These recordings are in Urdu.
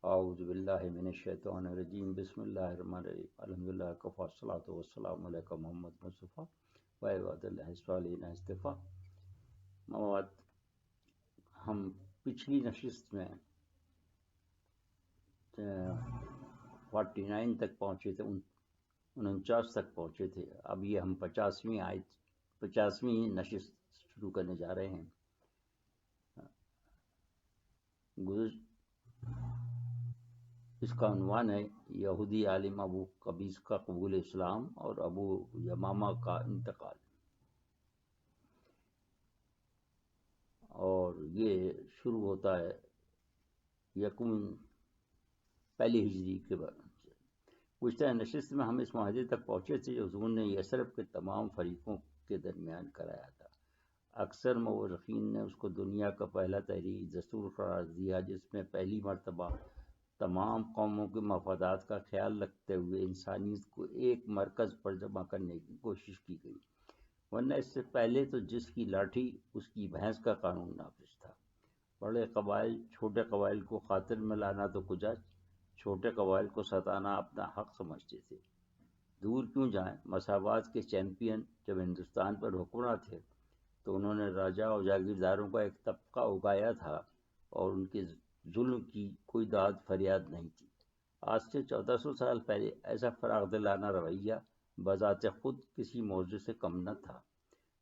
اعوذ باللہ من الشیطان الرجیم بسم اللہ الرحمن الرحیم الحمدللہ کفا الصلاۃ والسلام علیکم محمد مصطفیٰ و عباد اللہ الصالحین اصطفیٰ مواد. ہم پچھلی نشست میں 49 تک پہنچے تھے، 49 تک پہنچے تھے. اب یہ ہم 50ویں نشست شروع کرنے جا رہے ہیں. اس کا عنوان ہے یہودی عالم ابو قبیس کا قبول اسلام اور ابو یمامہ کا انتقال. اور یہ شروع ہوتا ہے پہلی ہجری کے بعد سے. گزشتہ نشست میں ہم اس معاہدے تک پہنچے تھے جو حضور نے یثرب کے تمام فریقوں کے درمیان کرایا تھا. اکثر مورخین نے اس کو دنیا کا پہلا تحریری دستور قرار دیا جس میں پہلی مرتبہ تمام قوموں کے مفادات کا خیال رکھتے ہوئے انسانیت کو ایک مرکز پر جمع کرنے کی کوشش کی گئی، ورنہ اس سے پہلے تو جس کی لاٹھی اس کی بھینس کا قانون نافذ تھا. بڑے قبائل چھوٹے قبائل کو خاطر میں لانا تو کجا، چھوٹے قبائل کو ستانا اپنا حق سمجھتے تھے. دور کیوں جائیں، مساوات کے چیمپئن جب ہندوستان پر حکمراں تھے تو انہوں نے راجا اور جاگیرداروں کا ایک طبقہ اگایا تھا اور ان کے ظلم کی کوئی داد فریاد نہیں تھی. آج سے 1400 سال پہلے ایسا فراغ دلانہ رویہ بذات خود کسی موضوع سے کم نہ تھا،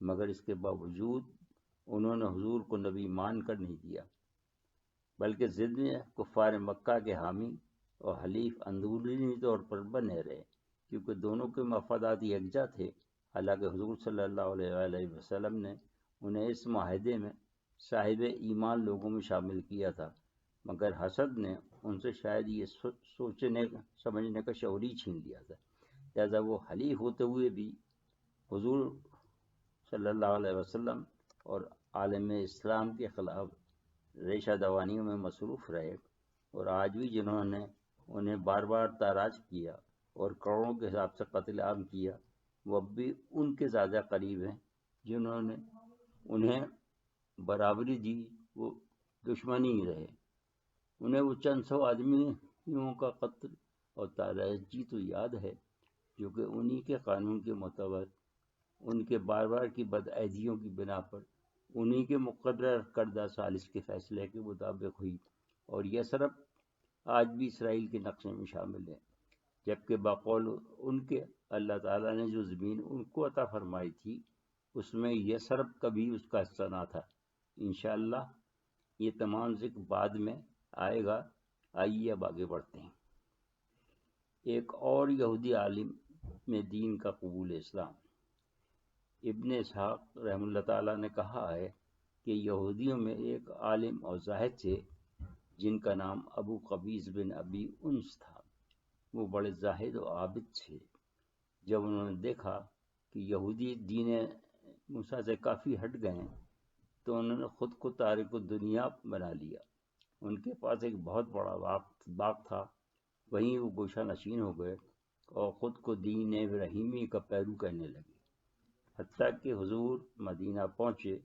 مگر اس کے باوجود انہوں نے حضور کو نبی مان کر نہیں دیا، بلکہ ضد میں کفار مکہ کے حامی اور حلیف اندرونی طور پر بنے رہے، کیونکہ دونوں کے مفادات یکجا تھے. حالانکہ حضور صلی اللہ علیہ وآلہ وسلم نے انہیں اس معاہدے میں صاحب ایمان لوگوں میں شامل کیا تھا، مگر حسد نے ان سے شاید یہ سوچنے سمجھنے کا شعور ہی چھین لیا تھا. لہذا وہ حلیف ہوتے ہوئے بھی حضور صلی اللہ علیہ وسلم اور عالم اسلام کے خلاف ریشہ دوانیوں میں مصروف رہے، اور آج بھی جنہوں نے انہیں بار بار تاراج کیا اور کروڑوں کے حساب سے قتل عام کیا، وہ اب بھی ان کے زیادہ قریب ہیں جنہوں نے انہیں برابری دی، وہ دشمن ہی رہے. انہیں وہ چند سو آدمیوں کا قتل اور تاراجی تو یاد ہے جو کہ انہی کے قانون کے مطابق ان کے بار بار کی بدعہدیوں کی بنا پر انہی کے مقرر کردہ سالس کے فیصلے کے مطابق ہوئی، اور یہ یثرب آج بھی اسرائیل کے نقشے میں شامل ہے، جبکہ بقول ان کے اللہ تعالیٰ نے جو زمین ان کو عطا فرمائی تھی اس میں یثرب کبھی اس کا حصہ نہ تھا. انشاءاللہ یہ تمام ذکر بعد میں آئے گا. آئیے اب آگے بڑھتے ہیں. ایک اور یہودی عالم میں دین کا قبول اسلام. ابن اسحاق رحمہ اللہ تعالیٰ نے کہا ہے کہ یہودیوں میں ایک عالم اور زاہد تھے جن کا نام ابو قبیس بن ابی انس تھا. وہ بڑے زاہد و عابد تھے. جب انہوں نے دیکھا کہ یہودی دین موسیٰ سے کافی ہٹ گئے ہیں تو انہوں نے خود کو تارک الدنیا بنا لیا. ان کے پاس ایک بہت بڑا باغ تھا، وہیں وہ گوشہ نشین ہو گئے اور خود کو دین ابراہیمی کا پیرو کہنے لگے. حتیٰ کہ حضور مدینہ پہنچے،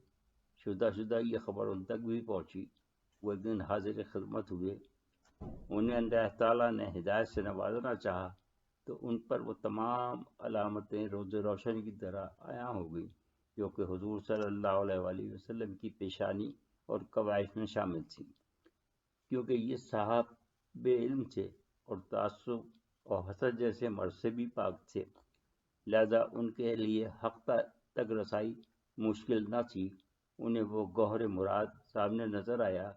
شدہ یہ خبر ان تک بھی پہنچی. وہ ایک دن حاضر خدمت ہوئے. انہیں اللہ تعالیٰ نے ہدایت سے نوازنا چاہا تو ان پر وہ تمام علامتیں روز روشنی کی طرح عیاں ہو گئی جو کہ حضور صلی اللہ علیہ وآلہ وسلم کی پیشانی اور قوائف میں شامل تھیں. کیونکہ یہ صاحب علم تھے اور تعصب اور حسد جیسے مرض سے بھی پاک تھے، لہذا ان کے لیے حق تک رسائی مشکل نہ تھی. انہیں وہ گوہر مراد سامنے نظر آیا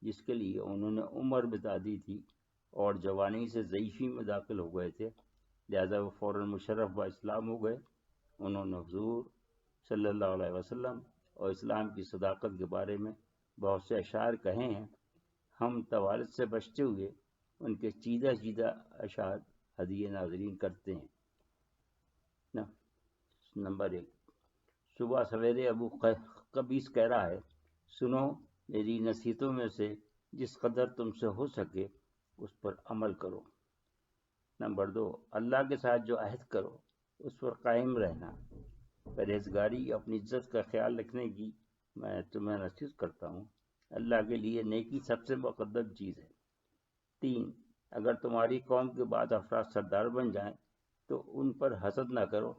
جس کے لیے انہوں نے عمر بتا دی تھی اور جوانی سے ضعیفی میں داخل ہو گئے تھے، لہذا وہ فوراً مشرف با اسلام ہو گئے. انہوں نے حضور صلی اللہ علیہ وسلم اور اسلام کی صداقت کے بارے میں بہت سے اشعار کہے ہیں. ہم طوالت سے بچتے ہوئے ان کے چیدہ اشعار ہدیہ ناظرین کرتے ہیں. نمبر 1. صبح سویرے ابو قبیس کہہ رہا ہے، سنو میری نصیحتوں میں سے جس قدر تم سے ہو سکے اس پر عمل کرو. نمبر 2. اللہ کے ساتھ جو عہد کرو اس پر قائم رہنا. پرہیزگاری اپنی عزت کا خیال رکھنے کی میں تمہیں نصیحت کرتا ہوں. اللہ کے لیے نیکی سب سے مقدم چیز ہے. 3. اگر تمہاری قوم کے بعد افراد سردار بن جائیں تو ان پر حسد نہ کرو.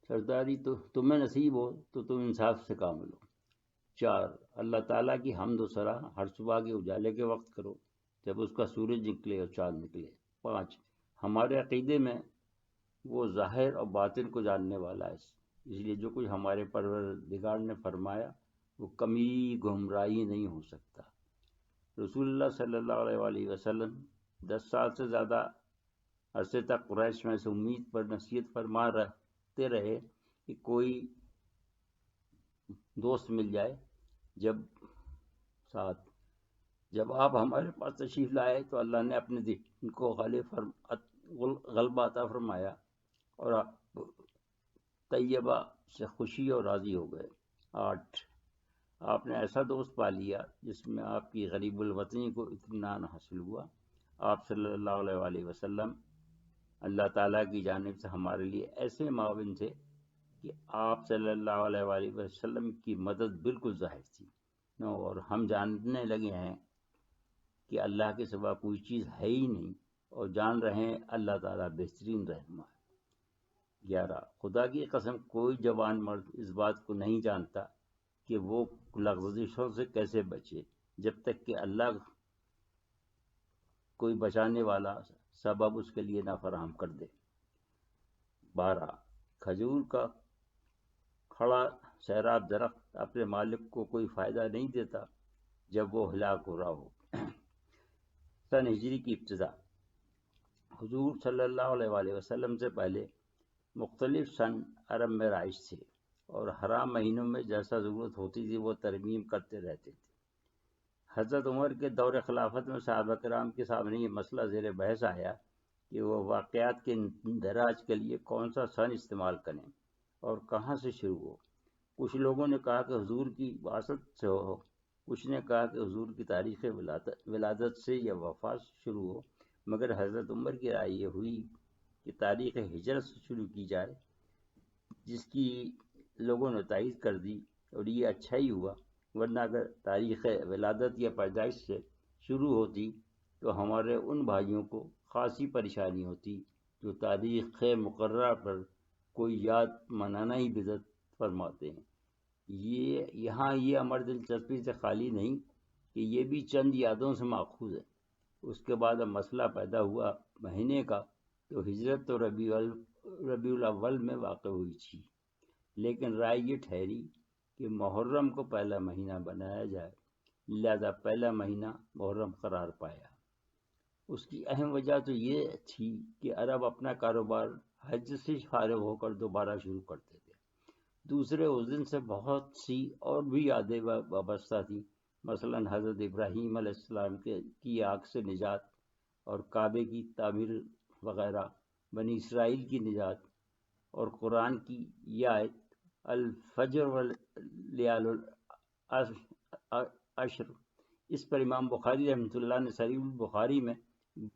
سرداری تو تمہیں نصیب ہو تو تم انصاف سے کام لو. 4. اللہ تعالیٰ کی حمد و ثنا ہر صبح کے اجالے کے وقت کرو جب اس کا سورج نکلے اور چاند نکلے. 5. ہمارے عقیدے میں وہ ظاہر اور باطن کو جاننے والا ہے، اس لیے جو کچھ ہمارے پروردگار نے فرمایا وہ کمی گمراہی نہیں ہو سکتا. رسول اللہ صلی اللہ علیہ وآلہ وسلم 10 سال سے زیادہ عرصے تک قریش میں سے امید پر نصیحت فرما رہتے رہے کہ کوئی دوست مل جائے. جب آپ ہمارے پاس تشریف لائے تو اللہ نے اپنے دین کو غلبہ عطا فرمایا اور آپ طیبہ سے خوشی اور راضی ہو گئے. 8. آپ نے ایسا دوست پا لیا جس میں آپ کی غریب الوطنی کو اطمینان حاصل ہوا. آپ صلی اللہ علیہ وآلہ وسلم اللہ تعالیٰ کی جانب سے ہمارے لیے ایسے معاون تھے کہ آپ صلی اللہ علیہ وآلہ وسلم کی مدد بالکل ظاہر تھی. اور ہم جاننے لگے ہیں کہ اللہ کے سوا کوئی چیز ہے ہی نہیں اور جان رہے ہیں اللہ تعالیٰ بہترین رہنما ہے. 11. خدا کی قسم کوئی جوان مرد اس بات کو نہیں جانتا کہ وہ لغزشوں سے کیسے بچے جب تک کہ اللہ کوئی بچانے والا سبب اس کے لیے نہ فراہم کر دے. 12. کھجور کا کھڑا سیراب درخت اپنے مالک کو کوئی فائدہ نہیں دیتا جب وہ ہلاک ہو رہا ہو. سن ہجری کی ابتدا. حضور صلی اللہ علیہ وآلہ وسلم سے پہلے مختلف سن عرب میں رائج تھے اور حرام مہینوں میں جیسا ضرورت ہوتی تھی وہ ترمیم کرتے رہتے تھے. حضرت عمر کے دور خلافت میں صحابہ کرام کے سامنے یہ مسئلہ زیر بحث آیا کہ وہ واقعات کے اندراج کے لیے کون سا سن استعمال کریں اور کہاں سے شروع ہو. کچھ لوگوں نے کہا کہ حضور کی بعثت سے ہو، کچھ نے کہا کہ حضور کی تاریخ ولادت سے یا وفات سے شروع ہو، مگر حضرت عمر کی رائے یہ ہوئی کہ تاریخ ہجرت سے شروع کی جائے، جس کی لوگوں نے تائید کر دی اور یہ اچھا ہی ہوا، ورنہ اگر تاریخ ولادت یا پیدائش سے شروع ہوتی تو ہمارے ان بھائیوں کو خاصی پریشانی ہوتی جو تاریخ مقررہ پر کوئی یاد منانا ہی بدعت فرماتے ہیں. یہاں یہ امر دلچسپی سے خالی نہیں کہ یہ بھی چند یادوں سے ماخوذ ہے. اس کے بعد اب مسئلہ پیدا ہوا مہینے کا تو ہجرت تو ربیع الاول میں واقع ہوئی تھی، لیکن رائے یہ ٹھہری کہ محرم کو پہلا مہینہ بنایا جائے، لہذا پہلا مہینہ محرم قرار پایا. اس کی اہم وجہ تو یہ تھی کہ عرب اپنا کاروبار حج سے فارغ ہو کر دوبارہ شروع کرتے تھے. دوسرے اس دن سے بہت سی اور بھی یادیں وابستہ تھیں، مثلا حضرت ابراہیم علیہ السلام کی آگ سے نجات اور کعبے کی تعمیر وغیرہ، بنی اسرائیل کی نجات اور قرآن کی یہ آیت الفجر ولیال العشر. اس پر امام بخاری رحمۃ اللہ نے صحیح البخاری میں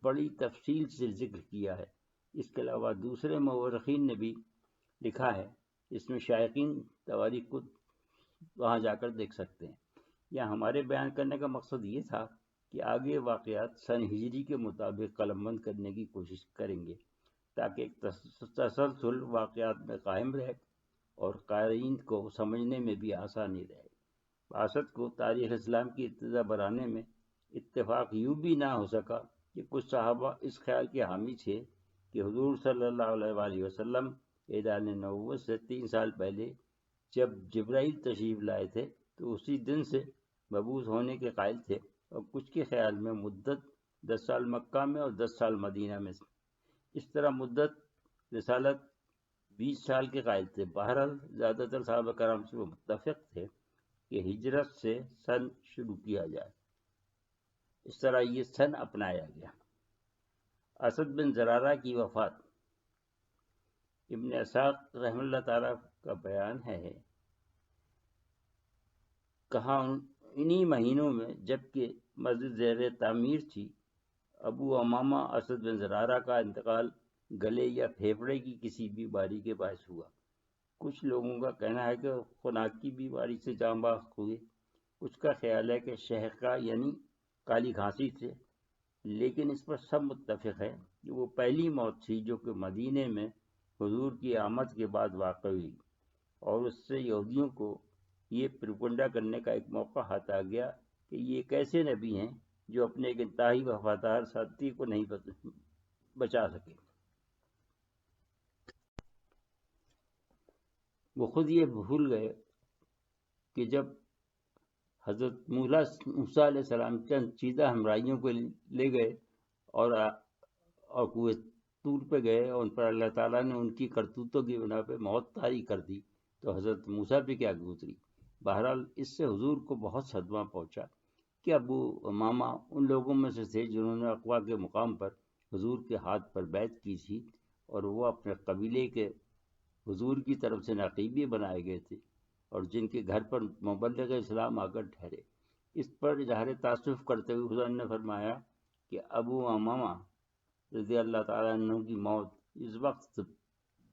بڑی تفصیل سے ذکر کیا ہے. اس کے علاوہ دوسرے مورخین نے بھی لکھا ہے، اس میں شائقین تواریخ کو وہاں جا کر دیکھ سکتے ہیں. یہاں ہمارے بیان کرنے کا مقصد یہ تھا کہ آگے واقعات سن ہجری کے مطابق قلم بند کرنے کی کوشش کریں گے تاکہ ایک تسلسل واقعات میں قائم رہے اور قارئین کو سمجھنے میں بھی آسانی رہے. بعثت کو تاریخ اسلام کی ابتدا بنانے میں اتفاق یوں بھی نہ ہو سکا کہ کچھ صحابہ اس خیال کے حامی تھے کہ حضور صلی اللہ علیہ وآلہ وسلم اعلان نبوت سے 3 سال پہلے جب جبرائیل تشریف لائے تھے تو اسی دن سے مبعوث ہونے کے قائل تھے، اور کچھ کے خیال میں مدت 10 سال مکہ میں اور 10 سال مدینہ میں. اس طرح مدت رسالت 20 سال کے قائل تھے. بہرحال زیادہ تر صحابہ کرام سے وہ متفق تھے کہ ہجرت سے سن شروع کیا جائے. اس طرح یہ سن اپنایا گیا. اسد بن زرارہ کی وفات. ابن اسحاق رحمہ اللہ تعالیٰ کا بیان ہے، کہاں انہی مہینوں میں جبکہ مسجد زیر تعمیر تھی، ابو امامہ اسد بن زرارہ کا انتقال گلے یا پھیپھڑے کی کسی بیماری کے باعث ہوا. کچھ لوگوں کا کہنا ہے کہ خناق کی بیماری سے جاں بحق ہوئے، کچھ کا خیال ہے کہ شہقہ یعنی کالی کھانسی سے، لیکن اس پر سب متفق ہے کہ وہ پہلی موت تھی جو کہ مدینے میں حضور کی آمد کے بعد واقع ہوئی، اور اس سے یہودیوں کو یہ پروپگنڈا کرنے کا ایک موقع ہاتھ آ گیا کہ یہ کیسے نبی ہیں جو اپنے ایک انتہائی وفادار ساتھی کو نہیں بچا سکے۔ وہ خود یہ بھول گئے کہ جب حضرت موسیٰ علیہ السلام چند چیدہ ہمراہیوں کو لے گئے اور کوہ طور پہ گئے، اور ان پر اللہ تعالیٰ نے ان کی کرتوتوں کی بنا پہ موت طاری کر دی، تو حضرت موسیٰ پہ کیا گزری۔ بہرحال اس سے حضور کو بہت صدمہ پہنچا کہ ابو امامہ ان لوگوں میں سے تھے جنہوں نے اقوا کے مقام پر حضور کے ہاتھ پر بیعت کی تھی، اور وہ اپنے قبیلے کے حضور کی طرف سے نقیبی بنائے گئے تھے، اور جن کے گھر پر مبلغ اسلام آ کر ٹھہرے۔ اس پر اظہار تاسف کرتے ہوئے حضور نے فرمایا کہ ابو امامہ رضی اللہ تعالیٰ عنہ کی موت اس وقت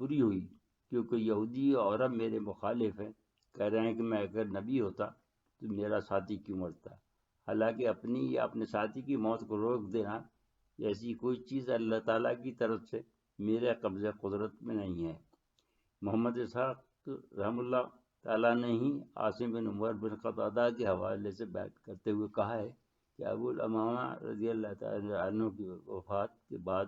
بری ہوئی کیونکہ یہودی اور عرب میرے مخالف ہیں، کہہ رہے ہیں کہ میں اگر نبی ہوتا تو میرا ساتھی کیوں مرتا۔ حالانکہ اپنی یا اپنے ساتھی کی موت کو روک دینا ایسی کوئی چیز اللہ تعالیٰ کی طرف سے میرے قبضہ قدرت میں نہیں ہے۔ محمد اسحاق رحم اللہ تعالیٰ نے ہی عاصم بن عمر بن قتادہ کے حوالے سے بیان کرتے ہوئے کہا ہے کہ ابو الامامہ رضی اللہ تعالیٰ عنہ کی وفات کے بعد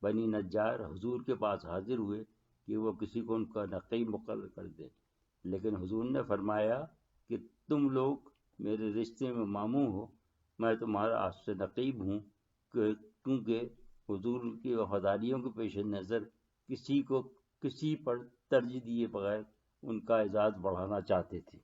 بنی نجار حضور کے پاس حاضر ہوئے کہ وہ کسی کو ان کا نقیب مقرر کر دے، لیکن حضور نے فرمایا کہ تم لوگ میرے رشتے میں ماموں ہو، میں تمہارا آپ سے نقیب ہوں، کیونکہ حضور کی وفاداریوں کے پیش نظر کسی پر ترجیح دیے بغیر ان کا اعزاز بڑھانا چاہتے تھے۔